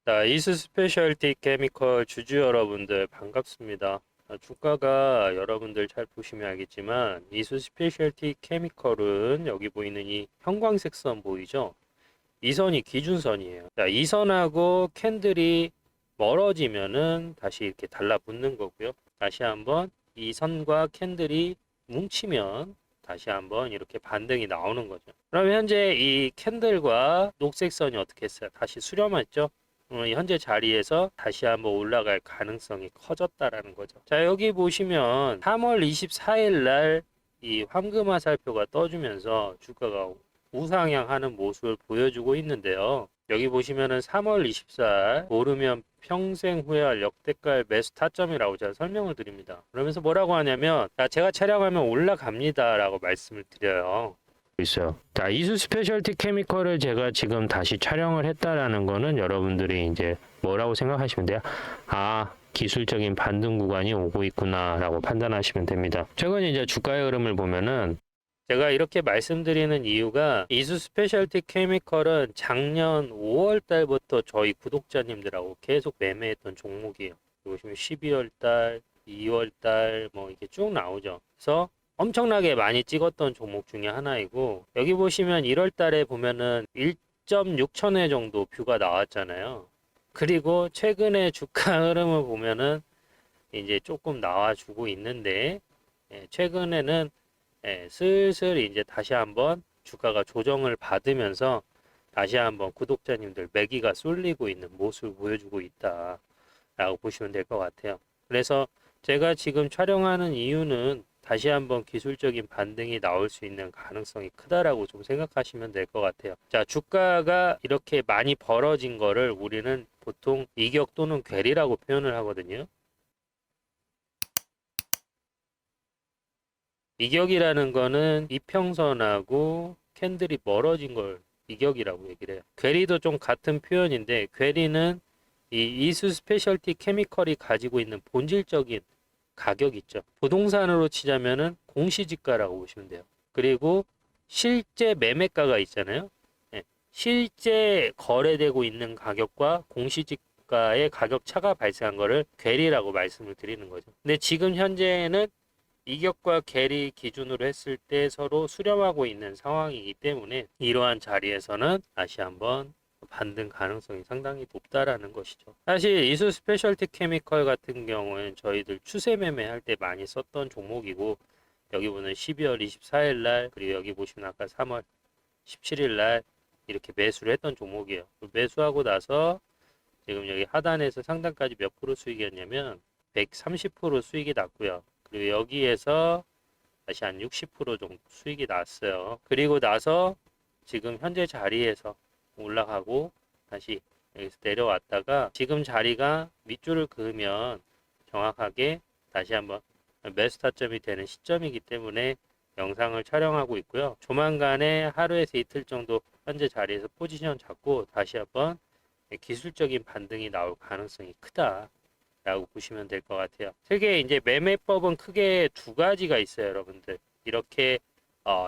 자, 이스 스페셜티 케미컬 주주 여러분들 반갑습니다. 주가가 여러분들 잘 보시면 알겠지만 이스 스페셜티 케미컬은 여기 보이는 이 형광색 선 보이죠? 이 선이 기준선이에요. 자, 이 선하고 캔들이 멀어지면은 다시 이렇게 달라붙는 거고요. 다시 한번 이 선과 캔들이 뭉치면 다시 한번 이렇게 반등이 나오는 거죠. 그럼 현재 이 캔들과 녹색 선이 어떻게 했어요? 다시 수렴했죠? 현재 자리에서 다시 한번 올라갈 가능성이 커졌다라는 거죠. 자, 여기 보시면 3월 24일 날 이 황금 화살표가 떠주면서 주가가 우상향하는 모습을 보여주고 있는데요. 여기 보시면은 3월 24일 오르면 평생 후회할 역대가의 매수 타점이라고 제가 설명을 드립니다. 그러면서 뭐라고 하냐면, 자, 제가 촬영하면 올라갑니다 라고 말씀을 드려요. 있어요. 자, 이수 스페셜티 케미컬을 제가 지금 다시 촬영을 했다라는 거는 여러분들이 이제 뭐라고 생각하시면 돼요? 아, 기술적인 반등 구간이 오고 있구나라고 판단하시면 됩니다. 최근 이제 주가의 흐름을 보면은 제가 이렇게 말씀드리는 이유가 이수 스페셜티 케미컬은 작년 5월 달부터 저희 구독자님들하고 계속 매매했던 종목이에요. 보시면 12월 달, 2월 달 뭐 이게 쭉 나오죠. 그래서 엄청나게 많이 찍었던 종목 중에 하나이고, 여기 보시면 1월 달에 보면은 1.6천 회 정도 뷰가 나왔잖아요. 그리고 최근에 주가 흐름을 보면은 이제 조금 나와주고 있는데, 최근에는 슬슬 이제 다시 한번 주가가 조정을 받으면서 다시 한번 구독자님들 매기가 쏠리고 있는 모습을 보여주고 있다라고 보시면 될 것 같아요. 그래서 제가 지금 촬영하는 이유는 다시 한번 기술적인 반등이 나올 수 있는 가능성이 크다라고 좀 생각하시면 될 것 같아요. 자, 주가가 이렇게 많이 벌어진 거를 우리는 보통 이격 또는 괴리라고 표현을 하거든요. 이격이라는 거는 이평선하고 캔들이 멀어진 걸 이격이라고 얘기를 해요. 괴리도 좀 같은 표현인데, 괴리는 이 이수 스페셜티 케미컬이 가지고 있는 본질적인 가격 있죠. 부동산으로 치자면은 공시지가라고 보시면 돼요. 그리고 실제 매매가가 있잖아요. 예, 실제 거래되고 있는 가격과 공시지가의 가격 차가 발생한 거를 괴리라고 말씀을 드리는 거죠. 근데 지금 현재는 이격과 괴리 기준으로 했을 때 서로 수렴하고 있는 상황이기 때문에 이러한 자리에서는 다시 한번 반등 가능성이 상당히 높다라는 것이죠. 사실 이수 스페셜티 케미컬 같은 경우는 저희들 추세 매매할 때 많이 썼던 종목이고, 여기 보면 12월 24일 날, 그리고 여기 보시면 아까 3월 17일 날 이렇게 매수를 했던 종목이에요. 매수하고 나서 지금 여기 하단에서 상단까지 몇 프로 수익이었냐면 130% 수익이 났고요. 그리고 여기에서 다시 한 60% 정도 수익이 났어요. 그리고 나서 지금 현재 자리에서 올라가고 다시 여기서 내려왔다가 지금 자리가 밑줄을 그으면 정확하게 다시 한번 매수 타점이 되는 시점이기 때문에 영상을 촬영하고 있고요. 조만간에 하루에서 이틀 정도 현재 자리에서 포지션 잡고 다시 한번 기술적인 반등이 나올 가능성이 크다 라고 보시면 될 것 같아요. 크게 이제 매매법은 크게 두 가지가 있어요, 여러분들. 이렇게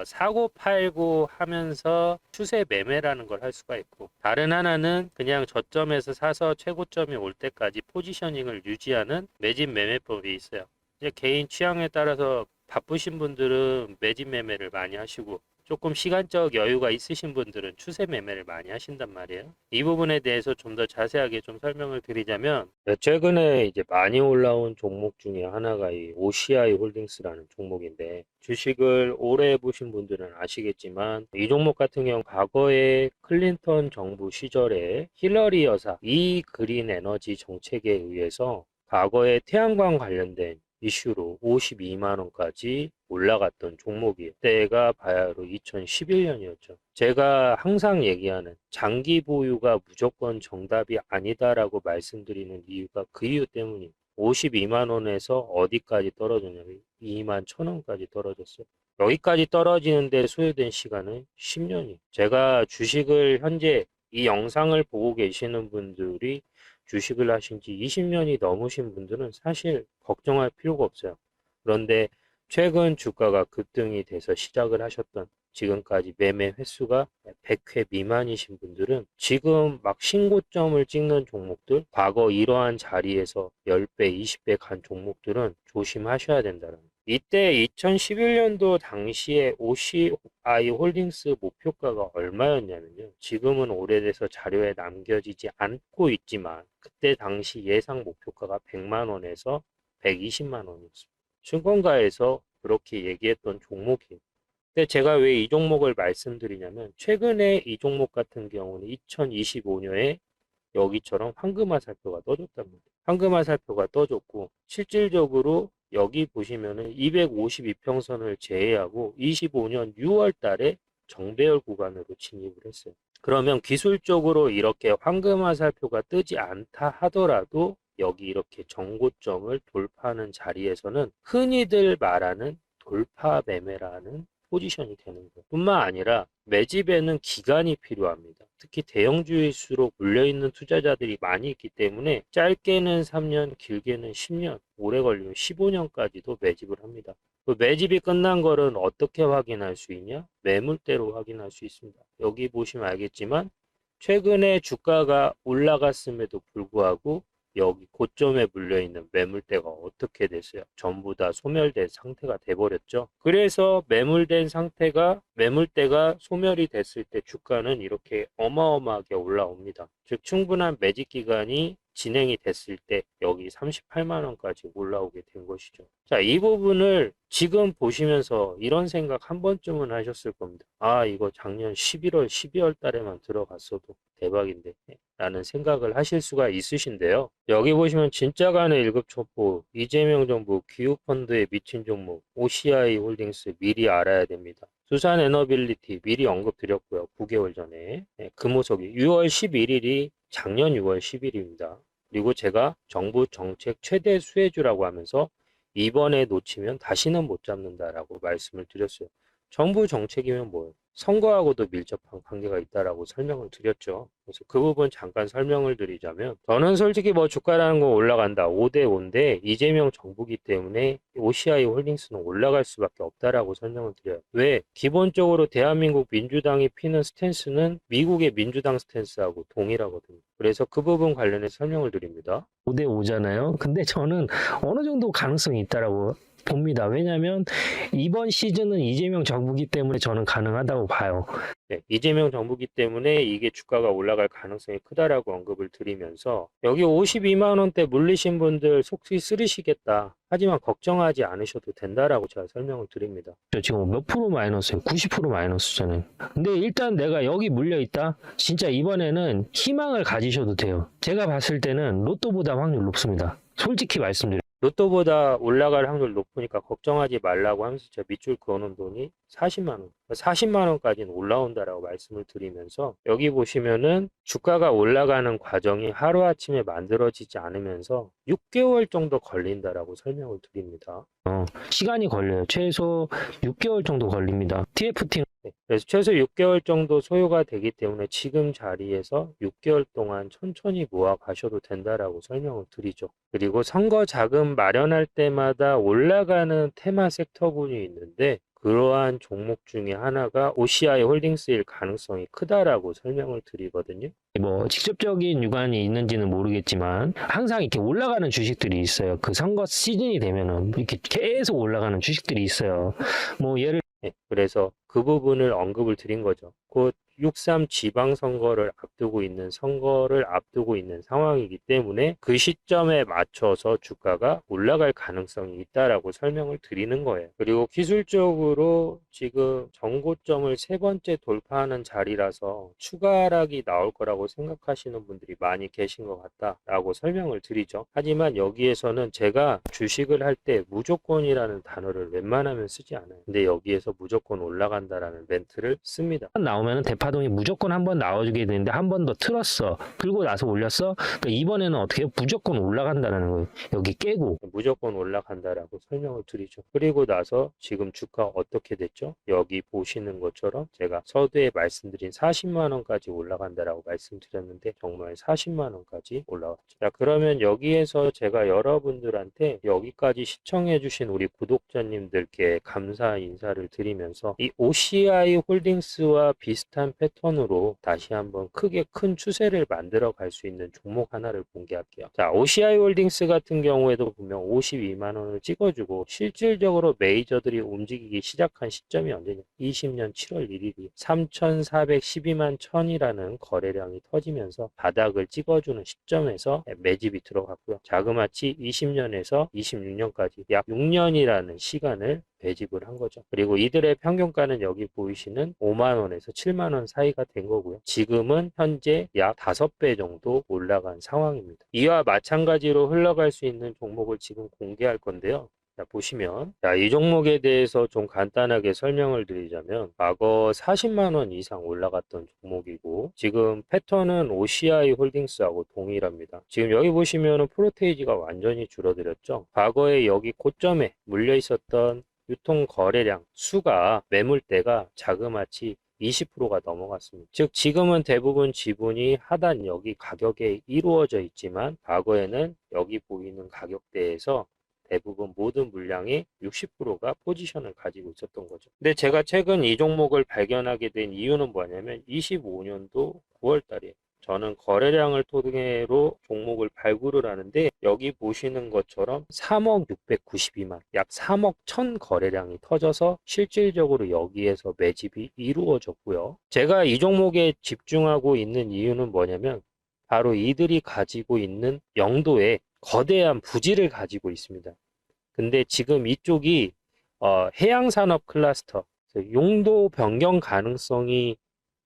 사고 팔고 하면서 추세 매매라는 걸 할 수가 있고, 다른 하나는 그냥 저점에서 사서 최고점이 올 때까지 포지셔닝을 유지하는 매집 매매법이 있어요. 이제 개인 취향에 따라서 바쁘신 분들은 매집 매매를 많이 하시고, 조금 시간적 여유가 있으신 분들은 추세 매매를 많이 하신단 말이에요. 이 부분에 대해서 좀 더 자세하게 좀 설명을 드리자면, 최근에 이제 많이 올라온 종목 중에 하나가 이 OCI 홀딩스라는 종목인데, 주식을 오래 해보신 분들은 아시겠지만 이 종목 같은 경우 과거에 클린턴 정부 시절에 힐러리 여사 이 그린 에너지 정책에 의해서 과거에 태양광 관련된 이슈로 52만 원까지 올라갔던 종목이에요. 때가 바야흐로 2011년이었죠. 제가 항상 얘기하는 장기 보유가 무조건 정답이 아니다라고 말씀드리는 이유가 그 이유 때문이에요. 52만 원에서 어디까지 떨어졌냐면 2만 1천 원까지 떨어졌어요. 여기까지 떨어지는데 소요된 시간은 10년이에요. 제가 주식을 현재 이 영상을 보고 계시는 분들이 주식을 하신 지 20년이 넘으신 분들은 사실 걱정할 필요가 없어요. 그런데 최근 주가가 급등이 돼서 시작을 하셨던 지금까지 매매 횟수가 100회 미만이신 분들은 지금 막 신고점을 찍는 종목들, 과거 이러한 자리에서 10배, 20배 간 종목들은 조심하셔야 된다는 거예요. 이때 2011년도 당시에 OCI 홀딩스 목표가가 얼마였냐면요. 지금은 오래돼서 자료에 남겨지지 않고 있지만 그때 당시 예상 목표가가 100만 원에서 120만 원이었습니다. 증권가에서 그렇게 얘기했던 종목이에요. 근데 제가 왜 이 종목을 말씀드리냐면 최근에 이 종목 같은 경우는 2025년에 여기처럼 황금화살표가 떠줬답니다. 황금화살표가 떠줬고 실질적으로 여기 보시면은 252평선을 제외하고 25년 6월 달에 정배열 구간으로 진입을 했어요. 그러면 기술적으로 이렇게 황금화살표가 뜨지 않다 하더라도 여기 이렇게 정고점을 돌파하는 자리에서는 흔히들 말하는 돌파 매매라는 포지션이 되는 거예요. 뿐만 아니라 매집에는 기간이 필요합니다. 특히 대형주일수록 물려있는 투자자들이 많이 있기 때문에 짧게는 3년, 길게는 10년, 오래 걸리면 15년까지도 매집을 합니다. 그 매집이 끝난 거는 어떻게 확인할 수 있냐? 매물대로 확인할 수 있습니다. 여기 보시면 알겠지만 최근에 주가가 올라갔음에도 불구하고 여기 고점에 물려있는 매물대가 어떻게 됐어요? 전부 다 소멸된 상태가 돼버렸죠. 그래서 매물대가 소멸이 됐을 때 주가는 이렇게 어마어마하게 올라옵니다. 즉 충분한 매집 기간이 진행이 됐을 때 여기 38만 원까지 올라오게 된 것이죠. 자, 이 부분을 지금 보시면서 이런 생각 한 번쯤은 하셨을 겁니다. 아, 이거 작년 11월, 12월 달에만 들어갔어도 대박인데 라는 생각을 하실 수가 있으신데요. 여기 보시면 진짜 간의 1급 첩보, 이재명 정부 기후펀드에 미친 종목, OCI 홀딩스 미리 알아야 됩니다. 수산 에너빌리티 미리 언급드렸고요. 9개월 전에. 금호석이 6월 11일이 작년 6월 10일입니다. 그리고 제가 정부 정책 최대 수혜주라고 하면서 이번에 놓치면 다시는 못 잡는다라고 말씀을 드렸어요. 정부 정책이면 뭐예요? 선거하고도 밀접한 관계가 있다라고 설명을 드렸죠. 그래서 그 부분 잠깐 설명을 드리자면 저는 솔직히 뭐 주가라는 건 올라간다. 5대 5인데 이재명 정부기 때문에 OCI 홀딩스는 올라갈 수밖에 없다라고 설명을 드려요. 왜? 기본적으로 대한민국 민주당이 피는 스탠스는 미국의 민주당 스탠스하고 동일하거든요. 그래서 그 부분 관련해 설명을 드립니다. 5대 5잖아요. 근데 저는 어느 정도 가능성이 있다라고 봅니다. 왜냐하면 이번 시즌은 이재명 정부기 때문에 저는 가능하다고 봐요. 네, 이재명 정부기 때문에 이게 주가가 올라갈 가능성이 크다라고 언급을 드리면서 여기 52만 원대 물리신 분들 속이 쓰리시겠다. 하지만 걱정하지 않으셔도 된다라고 제가 설명을 드립니다. 지금 몇 프로 마이너스예요? 90% 마이너스잖아요. 근데 일단 내가 여기 물려 있다. 진짜 이번에는 희망을 가지셔도 돼요. 제가 봤을 때는 로또보다 확률 높습니다. 솔직히 말씀드려요. 로또보다 올라갈 확률 높으니까 걱정하지 말라고 하면서 제가 밑줄 그어놓은 돈이 40만 원. 40만 원까지는 올라온다라고 말씀을 드리면서 여기 보시면은 주가가 올라가는 과정이 하루아침에 만들어지지 않으면서 6개월 정도 걸린다라고 설명을 드립니다. 시간이 걸려요. 최소 6개월 정도 걸립니다. TFT 네, 그래서 최소 6개월 정도 소요가 되기 때문에 지금 자리에서 6개월 동안 천천히 모아 가셔도 된다라고 설명을 드리죠. 그리고 선거 자금 마련할 때마다 올라가는 테마 섹터군이 있는데 그러한 종목 중에 하나가 OCI 홀딩스일 가능성이 크다라고 설명을 드리거든요. 뭐 직접적인 유관이 있는지는 모르겠지만 항상 이렇게 올라가는 주식들이 있어요. 그 선거 시즌이 되면은 이렇게 계속 올라가는 주식들이 있어요. 뭐 예를 네, 그래서 그 부분을 언급을 드린 거죠. 곧 6.3 지방선거를 앞두고 있는 상황이기 때문에 그 시점에 맞춰서 주가가 올라갈 가능성이 있다라고 설명을 드리는 거예요. 그리고 기술적으로 지금 정고점을 세 번째 돌파하는 자리라서 추가 하락이 나올 거라고 생각하시는 분들이 많이 계신 것 같다라고 설명을 드리죠. 하지만 여기에서는 제가 주식을 할 때 무조건이라는 단어를 웬만하면 쓰지 않아요. 근데 여기에서 무조건 올라간다라는 멘트를 씁니다. 나오면은 대파동이 무조건 한번 나와주게 되는데 한 번 더 틀었어. 그리고 나서 올렸어. 그러니까 이번에는 어떻게 해요? 무조건 올라간다는 거예요. 여기 깨고. 무조건 올라간다라고 설명을 드리죠. 그리고 나서 지금 주가 어떻게 됐죠? 여기 보시는 것처럼 제가 서두에 말씀드린 40만 원까지 올라간다라고 말씀드렸는데 정말 40만 원까지 올라왔죠. 자, 그러면 여기에서 제가 여러분들한테 여기까지 시청해 주신 우리 구독자님들께 감사 인사를 드리면서 이 OCI 홀딩스와 비슷한 패턴으로 다시 한번 크게 큰 추세를 만들어 갈 수 있는 종목 하나를 공개할게요. 자, OCI 홀딩스 같은 경우에도 보면 52만 원을 찍어주고 실질적으로 메이저들이 움직이기 시작한 시점이 언제냐? 20년 7월 1일이 3,412만 천이라는 거래량이 터지면서 바닥을 찍어주는 시점에서 매집이 들어갔고요. 자그마치 20년에서 26년까지 약 6년이라는 시간을 매집을 한 거죠. 그리고 이들의 평균가는 여기 보이시는 5만 원에서 7만 원 사이가 된 거고요. 지금은 현재 약 5배 정도 올라간 상황입니다. 이와 마찬가지로 흘러갈 수 있는 종목을 지금 공개할 건데요. 자, 보시면 이 종목에 대해서 좀 간단하게 설명을 드리자면 과거 40만 원 이상 올라갔던 종목이고 지금 패턴은 OCI 홀딩스하고 동일합니다. 지금 여기 보시면은 프로테이지가 완전히 줄어들었죠. 과거에 여기 고점에 물려 있었던 유통 거래량 수가 매물대가 자그마치 20%가 넘어갔습니다. 즉 지금은 대부분 지분이 하단 여기 가격에 이루어져 있지만 과거에는 여기 보이는 가격대에서 대부분 모든 물량의 60%가 포지션을 가지고 있었던 거죠. 근데 제가 최근 이 종목을 발견하게 된 이유는 뭐냐면 25년도 9월 달에 저는 거래량을 통해로 종목을 발굴을 하는데 여기 보시는 것처럼 3억 692만 약 3억 1000 거래량이 터져서 실질적으로 여기에서 매집이 이루어졌고요. 제가 이 종목에 집중하고 있는 이유는 뭐냐면 바로 이들이 가지고 있는 영도에 거대한 부지를 가지고 있습니다. 근데 지금 이쪽이 해양산업 클러스터 용도 변경 가능성이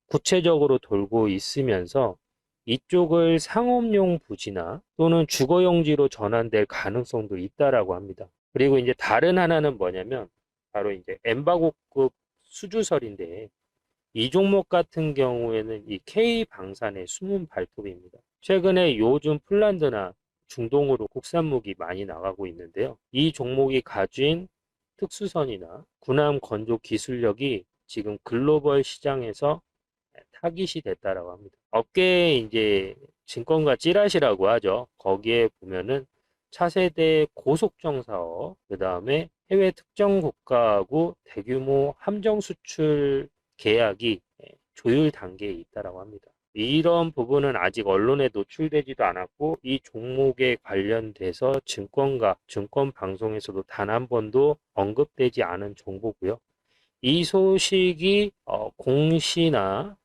구체적으로 돌고 있으면서 이쪽을 상업용 부지나 또는 주거용지로 전환될 가능성도 있다라고 합니다. 그리고 이제 다른 하나는 뭐냐면 바로 이제 엠바고급 수주설인데 이 종목 같은 경우에는 이 K방산의 숨은 발톱입니다. 최근에 요즘 폴란드나 중동으로 국산 무기 많이 나가고 있는데요. 이 종목이 가진 특수선이나 군함 건조 기술력이 지금 글로벌 시장에서 타깃이 됐다라고 합니다. 업계에 이제 증권가 찌라시라고 하죠. 거기에 보면은 차세대 고속정 사업, 그 다음에 해외 특정 국가하고 대규모 함정 수출 계약이 조율 단계에 있다라고 합니다. 이런 부분은 아직 언론에 노출되지도 않았고 이 종목에 관련돼서 증권가, 증권 방송에서도 단 한 번도 언급되지 않은 정보고요. 이 소식이 공시나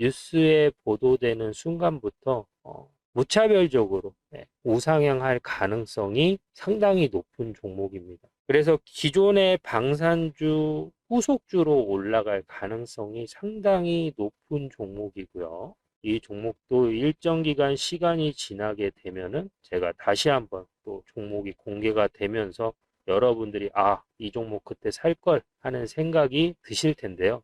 뉴스에 보도되는 순간부터 무차별적으로 우상향할 가능성이 상당히 높은 종목입니다. 그래서 기존의 방산주 후속주로 올라갈 가능성이 상당히 높은 종목이고요. 이 종목도 일정 기간 시간이 지나게 되면은 제가 다시 한번 또 종목이 공개가 되면서 여러분들이 이 종목 그때 살 걸 하는 생각이 드실 텐데요.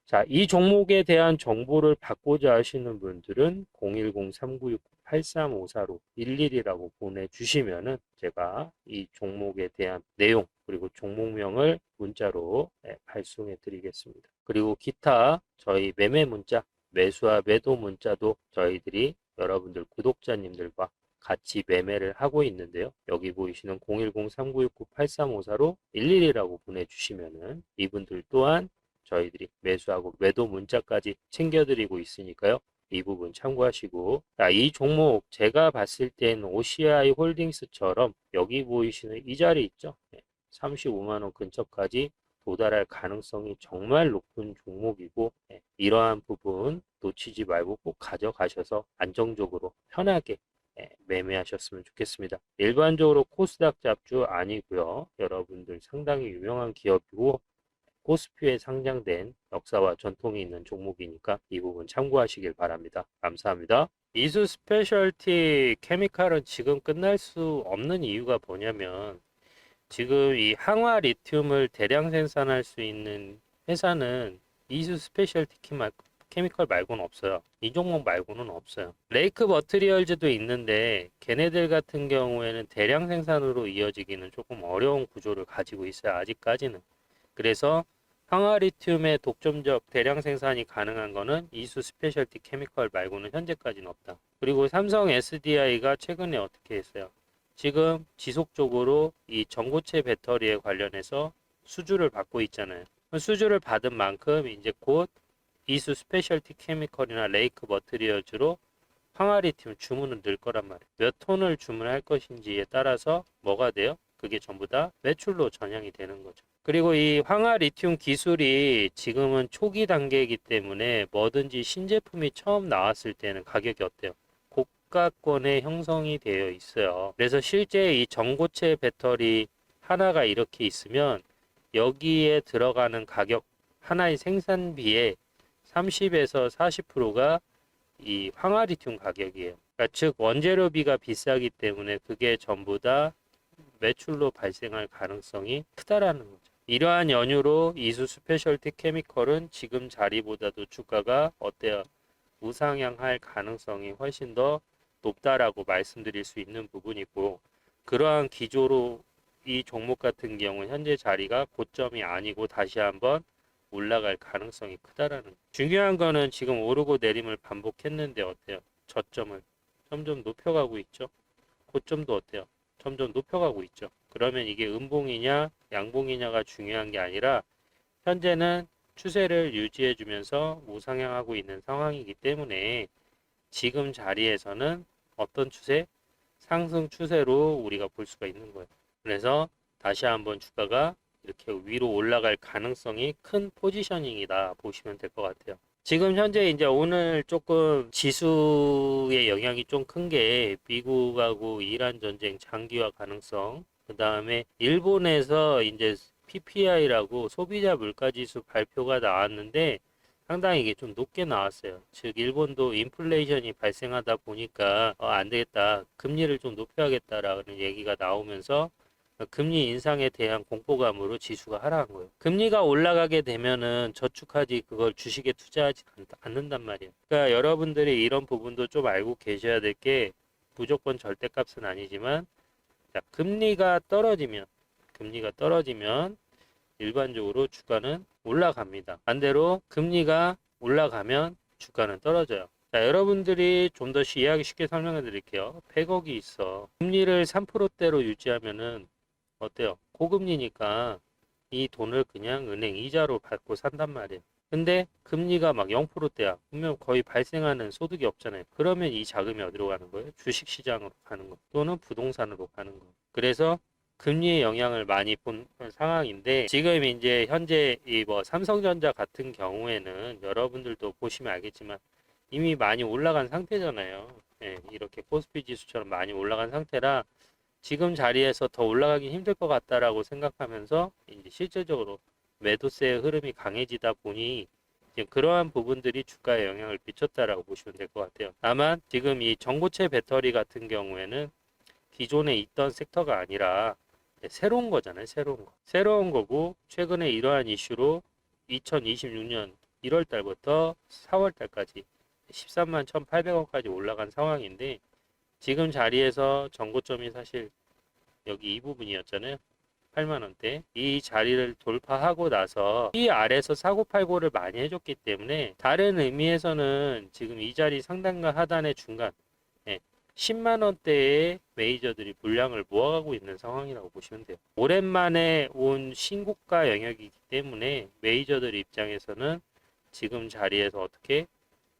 자, 이 종목에 대한 정보를 받고자 하시는 분들은 010-3969-8354로 11이라고 보내주시면은 제가 이 종목에 대한 내용 그리고 종목명을 문자로 발송해 드리겠습니다. 그리고 기타 저희 매매 문자, 매수와 매도 문자도 저희들이 여러분들 구독자님들과 같이 매매를 하고 있는데요. 여기 보이시는 010-3969-8354로 11이라고 보내주시면은 이분들 또한 저희들이 매수하고 매도 문자까지 챙겨드리고 있으니까요. 이 부분 참고하시고 이 종목 제가 봤을 때는 OCI 홀딩스처럼 여기 보이시는 이 자리 있죠. 35만원 근처까지 도달할 가능성이 정말 높은 종목이고 이러한 부분 놓치지 말고 꼭 가져가셔서 안정적으로 편하게 매매하셨으면 좋겠습니다. 일반적으로 코스닥 잡주 아니고요. 여러분들 상당히 유명한 기업이고 코스피에 상장된 역사와 전통이 있는 종목이니까 이 부분 참고하시길 바랍니다. 감사합니다. 이수 스페셜티 케미칼은 지금 끝날 수 없는 이유가 뭐냐면 지금 이 항화 리튬을 대량 생산할 수 있는 회사는 이수 스페셜티 케미컬 말고는 없어요. 이 종목 말고는 없어요. 레이크 머트리얼즈도 있는데 걔네들 같은 경우에는 대량 생산으로 이어지기는 조금 어려운 구조를 가지고 있어요. 아직까지는. 그래서 항화리튬의 독점적 대량 생산이 가능한 거는 이수 스페셜티 케미컬 말고는 현재까지는 없다. 그리고 삼성 SDI가 최근에 어떻게 했어요? 지금 지속적으로 이 전고체 배터리에 관련해서 수주를 받고 있잖아요. 수주를 받은 만큼 이제 곧 이수 스페셜티 케미컬이나 레이크 머티리얼즈로 황화리튬 주문은 늘 거란 말이에요. 몇 톤을 주문할 것인지에 따라서 뭐가 돼요? 그게 전부 다 매출로 전향이 되는 거죠. 그리고 이 황화리튬 기술이 지금은 초기 단계이기 때문에 뭐든지 신제품이 처음 나왔을 때는 가격이 어때요? 고가권에 형성이 되어 있어요. 그래서 실제 이 전고체 배터리 하나가 이렇게 있으면 여기에 들어가는 가격 하나의 생산비의 30에서 40%가 이 황화리튬 가격이에요. 그러니까 즉 원재료비가 비싸기 때문에 그게 전부 다 매출로 발생할 가능성이 크다라는 거죠. 이러한 연유로 이수 스페셜티 케미컬은 지금 자리보다도 주가가 어때요? 우상향할 가능성이 훨씬 더 높다라고 말씀드릴 수 있는 부분이고, 그러한 기조로 이 종목 같은 경우는 현재 자리가 고점이 아니고 다시 한번 올라갈 가능성이 크다라는 거예요. 중요한 거는 지금 오르고 내림을 반복했는데 어때요? 저점을 점점 높여가고 있죠. 고점도 어때요? 점점 높여가고 있죠. 그러면 이게 음봉이냐 양봉이냐가 중요한 게 아니라 현재는 추세를 유지해주면서 우상향하고 있는 상황이기 때문에 지금 자리에서는 어떤 추세? 상승 추세로 우리가 볼 수가 있는 거예요. 그래서 다시 한번 주가가 이렇게 위로 올라갈 가능성이 큰 포지셔닝이다 보시면 될 것 같아요. 지금 현재 이제 오늘 조금 지수의 영향이 좀 큰 게 미국하고 이란 전쟁 장기화 가능성, 그 다음에 일본에서 이제 PPI라고 소비자 물가지수 발표가 나왔는데 상당히 이게 좀 높게 나왔어요. 즉 일본도 인플레이션이 발생하다 보니까 안 되겠다, 금리를 좀 높여야겠다라는 얘기가 나오면서 금리 인상에 대한 공포감으로 지수가 하락한 거예요. 금리가 올라가게 되면은 저축하지 그걸 주식에 투자하지 않는단 말이에요. 그러니까 여러분들이 이런 부분도 좀 알고 계셔야 될 게 무조건 절대값은 아니지만 자, 금리가 떨어지면 일반적으로 주가는 올라갑니다. 반대로 금리가 올라가면 주가는 떨어져요. 자, 여러분들이 좀 더 이해하기 쉽게 설명해 드릴게요. 100억이 있어. 금리를 3%대로 유지하면은 어때요? 고금리니까 이 돈을 그냥 은행 이자로 받고 산단 말이에요. 근데 금리가 막 0%대야. 그러면 거의 발생하는 소득이 없잖아요. 그러면 이 자금이 어디로 가는 거예요? 주식시장으로 가는 거 또는 부동산으로 가는 거. 그래서 금리의 영향을 많이 본 상황인데 지금 이제 현재 이 뭐 삼성전자 같은 경우에는 여러분들도 보시면 알겠지만 이미 많이 올라간 상태잖아요. 예, 이렇게 코스피 지수처럼 많이 올라간 상태라 지금 자리에서 더 올라가기 힘들 것 같다라고 생각하면서 이제 실질적으로 매도세의 흐름이 강해지다 보니 지금 그러한 부분들이 주가에 영향을 미쳤다라고 보시면 될 것 같아요. 다만 지금 이 전고체 배터리 같은 경우에는 기존에 있던 섹터가 아니라 새로운 거잖아요. 새로운 거고 최근에 이러한 이슈로 2026년 1월 달부터 4월 달까지 13만 1,800원까지 올라간 상황인데 지금 자리에서 정고점이 사실 여기 이 부분이었잖아요. 8만 원대. 이 자리를 돌파하고 나서 이 아래에서 사고팔고를 많이 해줬기 때문에 다른 의미에서는 지금 이 자리 상단과 하단의 중간 10만 원대의 메이저들이 물량을 모아가고 있는 상황이라고 보시면 돼요. 오랜만에 온 신고가 영역이기 때문에 메이저들 입장에서는 지금 자리에서 어떻게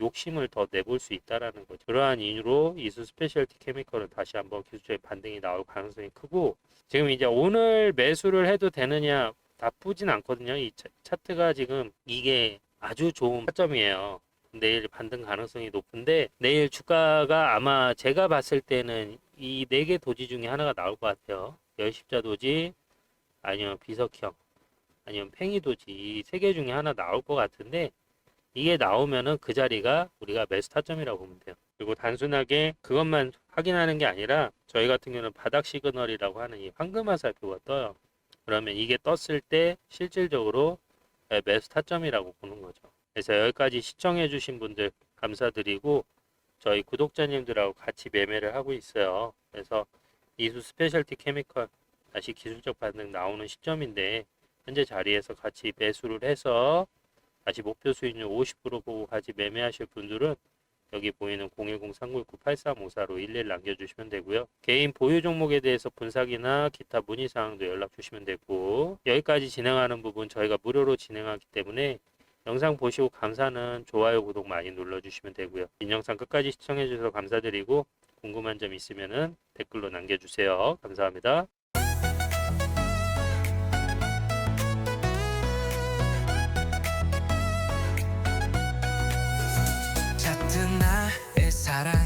욕심을 더 내볼 수 있다라는 거죠. 그러한 이유로 이수 스페셜티 케미컬은 다시 한번 기술적인 반등이 나올 가능성이 크고 지금 이제 오늘 매수를 해도 되느냐 나쁘진 않거든요. 이 차트가 지금 이게 아주 좋은 타점이에요. 내일 반등 가능성이 높은데 내일 주가가 아마 제가 봤을 때는 이 4개 도지 중에 하나가 나올 것 같아요. 열십자 도지 아니면 비석형 아니면 팽이 도지 이 3개 중에 하나 나올 것 같은데 이게 나오면은 그 자리가 우리가 매수 타점이라고 보면 돼요. 그리고 단순하게 그것만 확인하는 게 아니라 저희 같은 경우는 바닥 시그널이라고 하는 이 황금화살표가 떠요. 그러면 이게 떴을 때 실질적으로 매수 타점이라고 보는 거죠. 그래서 여기까지 시청해 주신 분들 감사드리고 저희 구독자님들하고 같이 매매를 하고 있어요. 그래서 이수 스페셜티 케미컬 다시 기술적 반등 나오는 시점인데 현재 자리에서 같이 매수를 해서 다시 목표 수익률 50% 보고 같이 매매하실 분들은 여기 보이는 010-399-8354로 11 남겨주시면 되고요. 개인 보유 종목에 대해서 분석이나 기타 문의사항도 연락 주시면 되고 여기까지 진행하는 부분 저희가 무료로 진행하기 때문에 영상 보시고 감사는 좋아요, 구독 많이 눌러주시면 되고요. 긴 영상 끝까지 시청해주셔서 감사드리고 궁금한 점 있으면은 댓글로 남겨주세요. 감사합니다. 짙은 나의 사랑